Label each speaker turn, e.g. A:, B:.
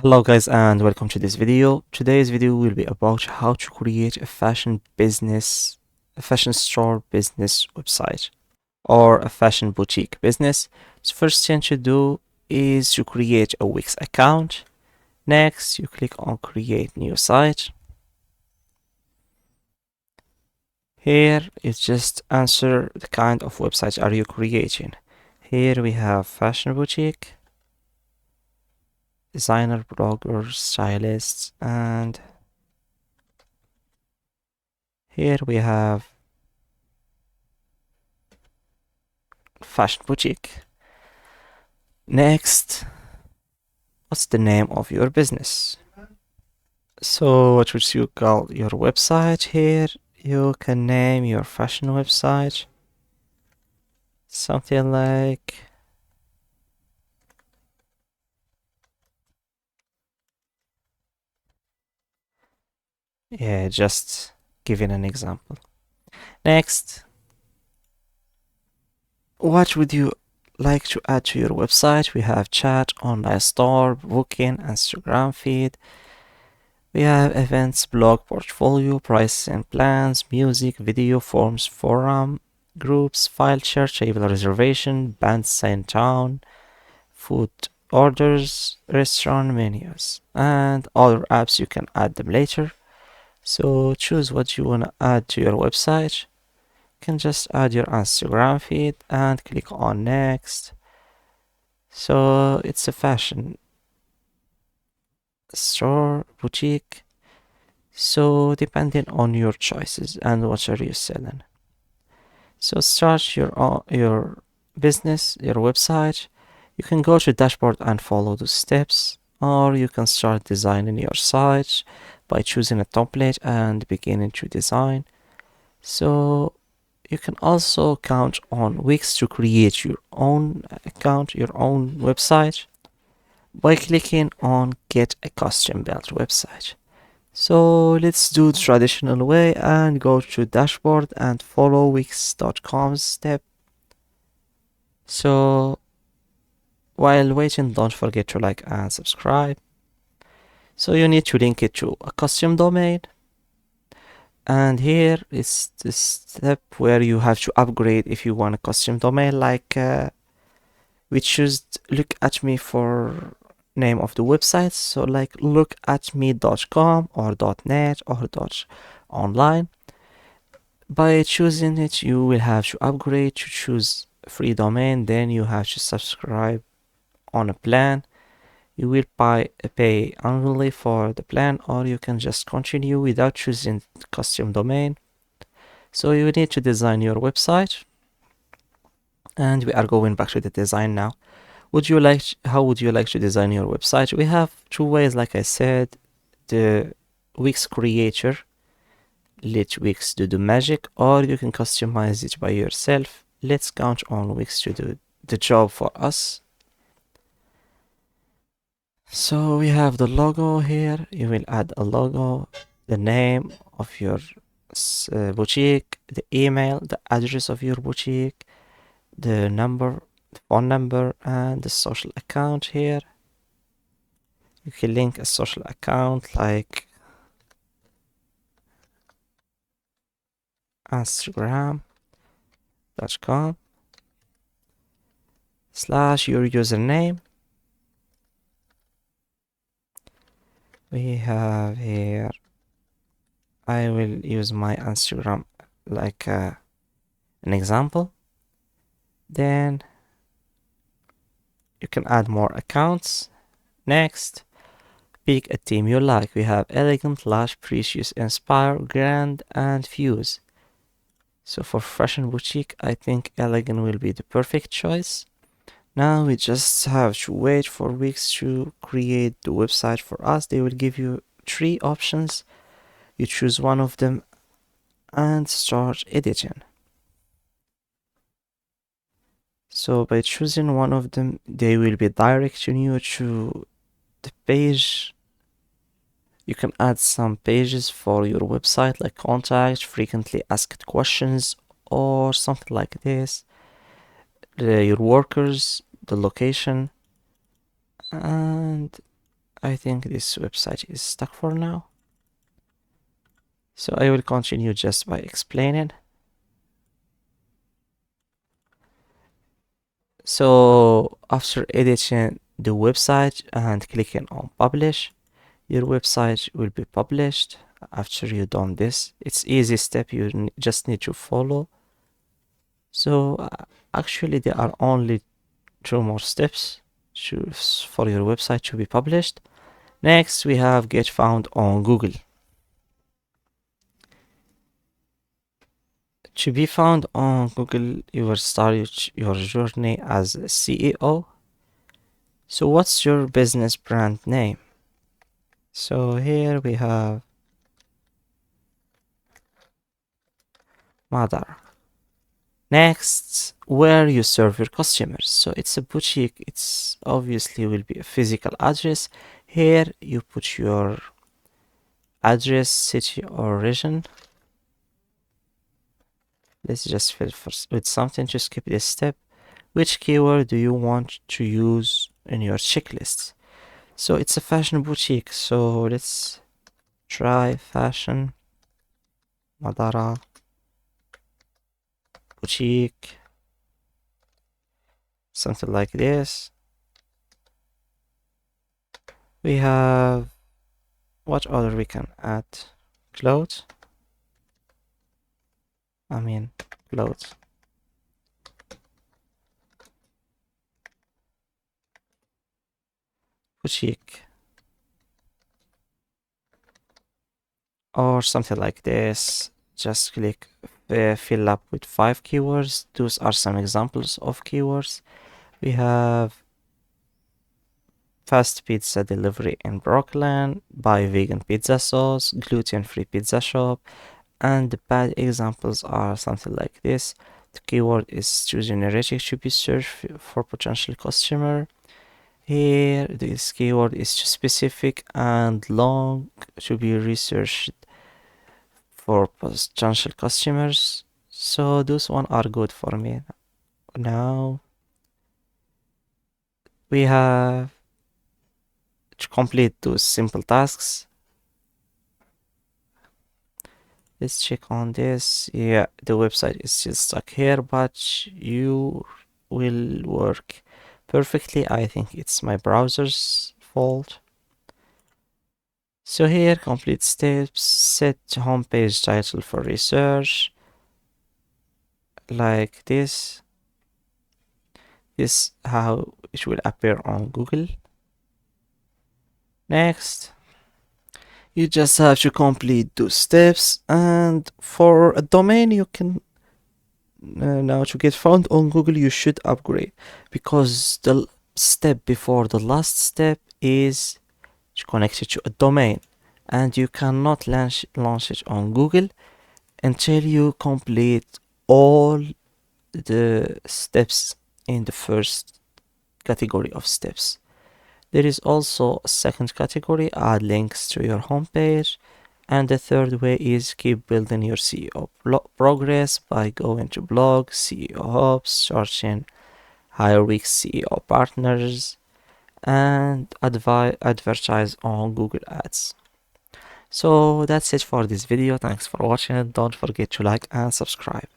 A: Hello guys and welcome to this video. Today's video will be about how to create a fashion store business website or a fashion boutique business. So first thing to do is to create a Wix account. Next, you click on create new site. Here is just answer the kind of website are you creating. Here we have fashion boutique, designer, bloggers, stylists, and here we have fashion boutique. Next, what's the name of your business? So what would you call your website here? You can name your fashion website something like just giving an example. Next, what would you like to add to your website? We have chat, online store, booking, Instagram feed. We have events, blog, portfolio, prices and plans, music, video, forms, forum, groups, file share, table reservation, bands in town, food orders, restaurant menus, and other apps. You can add them later. So choose what you want to add to your website. You can just add your Instagram feed and click on next. So it's a fashion store boutique. So depending on your choices and what are you selling. So start your business, your website. You can go to dashboard and follow the steps, or you can start designing your site by choosing a template and beginning to design. So you can also count on Wix to create your own account, your own website by clicking on get a custom built website. So let's do the traditional way and go to dashboard and follow wix.com's step. So while waiting, don't forget to like and subscribe. So you need to link it to a custom domain. And here is the step where you have to upgrade if you want a custom domain, like we choose look at me for name of the website. So like lookatme.com or .net or .online. By choosing it, you will have to upgrade to choose free domain. Then you have to subscribe on a plan. You will pay annually for the plan, or you can just continue without choosing custom domain. So you need to design your website, and we are going back to the design now. How would you like to design your website? We have two ways, like I said, the Wix creator, let Wix do the magic, or you can customize it by yourself. Let's count on Wix to do the job for us. So we have the logo here. You will add a logo, the name of your boutique, the email, the address of your boutique, the number, the phone number, and the social account here. You can link a social account like Instagram.com / your username. We have here, I will use my Instagram like an example. Then you can add more accounts. Next, pick a theme you like. We have elegant, lush, precious, inspire, grand, and fuse. So for fashion boutique, I think elegant will be the perfect choice. Now we just have to wait for Wix to create the website for us. They will give you 3 options. You choose one of them and start editing. So by choosing one of them, they will be directing you to the page. You can add some pages for your website, like contact, frequently asked questions, or something like this. Your workers, the location, and I think this website is stuck for now. So I will continue just by explaining. So after editing the website and clicking on publish, your website will be published. After you've done this, it's easy step you just need to follow. So actually there are only 2 more steps for your website to be published. Next, we have get found on Google. To be found on Google, you will start your journey as a CEO. So what's your business brand name? So here we have Madara. Next, where you serve your customers. So it's a boutique. It's obviously will be a physical address. Here you put your address, city or region. Let's just fill first with something to skip this step. Which keyword do you want to use in your checklist? So it's a fashion boutique. So let's try fashion Madara boutique, something like this. We have what other we can add? Clothes. Clothes. Boutique. Or something like this. Just click fill up with 5 keywords. Those are some examples of keywords. We have fast pizza delivery in Brooklyn, buy vegan pizza sauce, gluten-free pizza shop, and the bad examples are something like this. The keyword is too generic to be searched for potential customer. Here, this keyword is too specific and long to be researched for potential customers. So those one are good for me. Now we have to complete those simple tasks. Let's check on this. Yeah, the website is still stuck here, but you will work perfectly. I think it's my browser's fault. So here, complete steps, set homepage title for research, like this. This how it will appear on Google. Next, you just have to complete those steps, and for a domain you can now to get found on Google you should upgrade, because the step before the last step is connected to a domain, and you cannot launch it on Google until you complete all the steps in the first category of steps. There is also a second category, add links to your homepage. And the third way is keep building your SEO progress by going to blog, SEO hubs, searching higher week SEO partners, and advertise on Google Ads. So that's it for this video. Thanks for watching. Don't forget to like and subscribe.